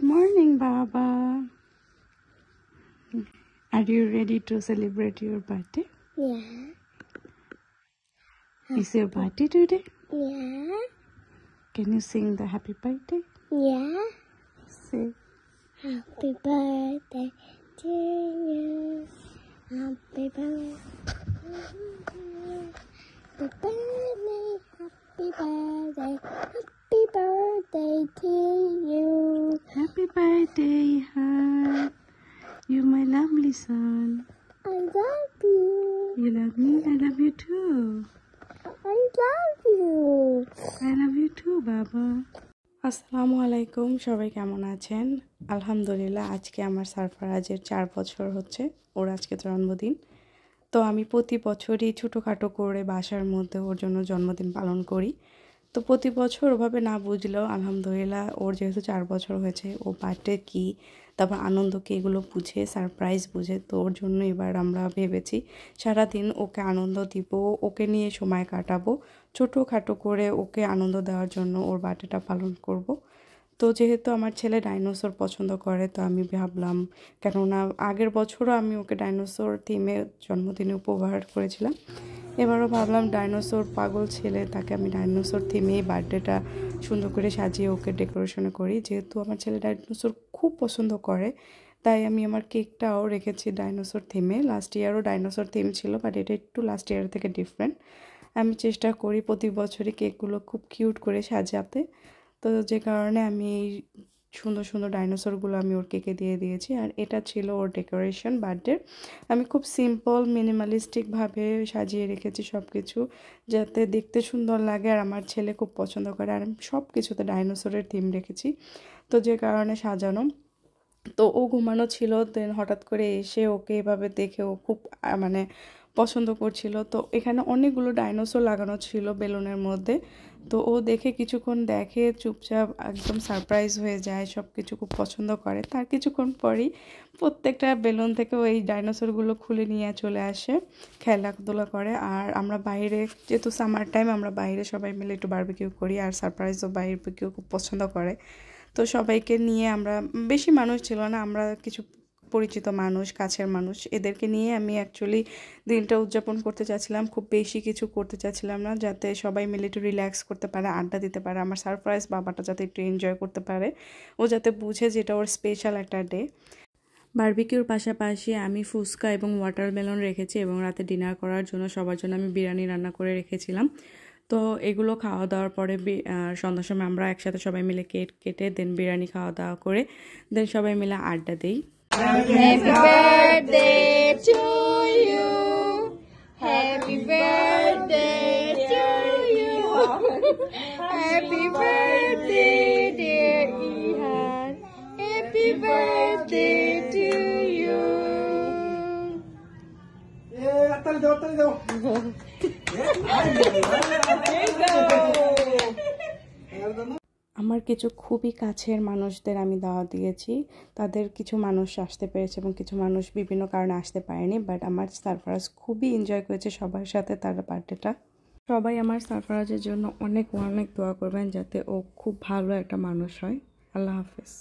morning, Baba. Are you ready to celebrate your birthday? Yeah. Is your birthday today? Yeah. Can you sing the happy birthday? Yeah. Say. Happy birthday to you. Happy birthday. Happy birthday. Happy birthday. Happy birthday to you. Happy birthday, Ihan. You my lovely son. I love you. You love me? I love you too. I love you. I love you too, Baba. আসসালামু আলাইকুম, সবাই কেমন আছেন? আলহামদুলিল্লাহ, আজকে আমার সারফারাজের 4 বছর হচ্ছে। ওর আজকে জন্মদিন। তো আমি প্রতি বছরই ছোটোখাটো করে বাসার মধ্যে ওর জন্য জন্মদিন পালন করি। তো প্রতি বছর ওভাবে না বুঝলেও আলহামদুলিল্লাহ ওর যেহেতু 4 বছর হয়েছে, ও বার্থডে কী, তারপর আনন্দ কী, এগুলো বুঝে, সারপ্রাইজ বুঝে। তো ওর জন্য এবার আমরা ভেবেছি সারাদিন ওকে আনন্দ দিব, ওকে নিয়ে সময় কাটাবো, ছোটোখাটো করে ওকে আনন্দ দেওয়ার জন্য ওর বার্থডেটা পালন করব। তো যেহেতু আমার ছেলে ডাইনোসর পছন্দ করে, তো আমি ভাবলাম, কেননা আগের বছরও আমি ওকে ডাইনোসর থিমে জন্মদিনে উপহার করেছিলাম, এবারও ভাবলাম ডাইনোসর পাগল ছেলে, তাকে আমি ডাইনোসর থিমেই বার্থডেটা সুন্দর করে সাজিয়ে ওকে ডেকোরেশনে করি। যেহেতু আমার ছেলে ডাইনোসর খুব পছন্দ করে, তাই আমি আমার কেকটাও রেখেছি ডাইনোসর থিমে। লাস্ট ইয়ারও ডাইনোসর থিম ছিল, বাট এটা একটু লাস্ট ইয়ার থেকে ডিফারেন্ট। আমি চেষ্টা করি প্রতি বছরই কেকগুলো খুব কিউট করে সাজাতে। তো যে কারণে আমি এই সুন্দর সুন্দর ডাইনোসরগুলো আমি ওর কেকে দিয়ে দিয়েছি। আর এটা ছিল ওর ডেকোরেশন বার্থডের। আমি খুব সিম্পল মিনিমালিস্টিকভাবে সাজিয়ে রেখেছি সব কিছু, যাতে দেখতে সুন্দর লাগে আর আমার ছেলে খুব পছন্দ করে। আর আমি সব কিছুতে ডাইনোসরের থিম রেখেছি, তো যে কারণে সাজানো। তো ও ঘুমানো ছিল, দেন হঠাৎ করে এসে ওকে এভাবে দেখে ও খুব মানে পছন্দ করছিল। তো এখানে অনেকগুলো ডাইনোসর লাগানো ছিল বেলুনের মধ্যে। তো ও দেখে কিছুক্ষণ দেখে, চুপচাপ একদম সারপ্রাইজ হয়ে যায়, সব কিছু খুব পছন্দ করে। তার কিছুক্ষণ পরই প্রত্যেকটা বেলুন থেকে ওই ডাইনোসরগুলো খুলে নিয়ে চলে আসে, খেলাধুলা করে। আর আমরা বাইরে, যেহেতু সামার টাইম, আমরা বাইরে সবাই মিলে একটু বারবিকিউ করি, আর সারপ্রাইজও বারবিকিউ খুব পছন্দ করে। তো সবাইকে নিয়ে, আমরা বেশি মানুষ ছিল না, আমরা কিছু পরিচিত মানুষ, কাছের মানুষ, এদেরকে নিয়ে আমি অ্যাকচুয়ালি দিনটা উদযাপন করতে চাচ্ছিলাম। খুব বেশি কিছু করতে চাচ্ছিলাম না, যাতে সবাই মিলে একটু রিল্যাক্স করতে পারে, আড্ডা দিতে পারে, আমার সারপ্রাইজ বাবাটা যাতে একটু এনজয় করতে পারে, ও যাতে বুঝে যে এটা ওর স্পেশাল একটা ডে। বারবিকিউর পাশাপাশি আমি ফুচকা এবং ওয়াটারমেলন রেখেছি, এবং রাতে ডিনার করার জন্য সবার জন্য আমি বিরিয়ানি রান্না করে রেখেছিলাম। তো এগুলো খাওয়া দাওয়ার পরে সন্ধ্যার সময় আমরা একসাথে সবাই মিলে কেক কেটে দেন বিরিয়ানি খাওয়া দাওয়া করে দেন সবাই মিলে আড্ডা দিই। Happy birthday to you. Happy birthday to you. Happy birthday, dear Ihan. Happy birthday to you. আমার কিছু খুবই কাছের মানুষদের আমি দাওয়াত দিয়েছি, তাদের কিছু মানুষ আসতে পেরেছে এবং কিছু মানুষ বিভিন্ন কারণে আসতে পারেনি, বাট আমার সারফারাজ খুবই এনজয় করেছে সবার সাথে তার বার্থডেটা। সবাই আমার সারফারাজের জন্য অনেক অনেক দোয়া করবেন, যাতে ও খুব ভালো একটা মানুষ হয়। আল্লাহ হাফেজ।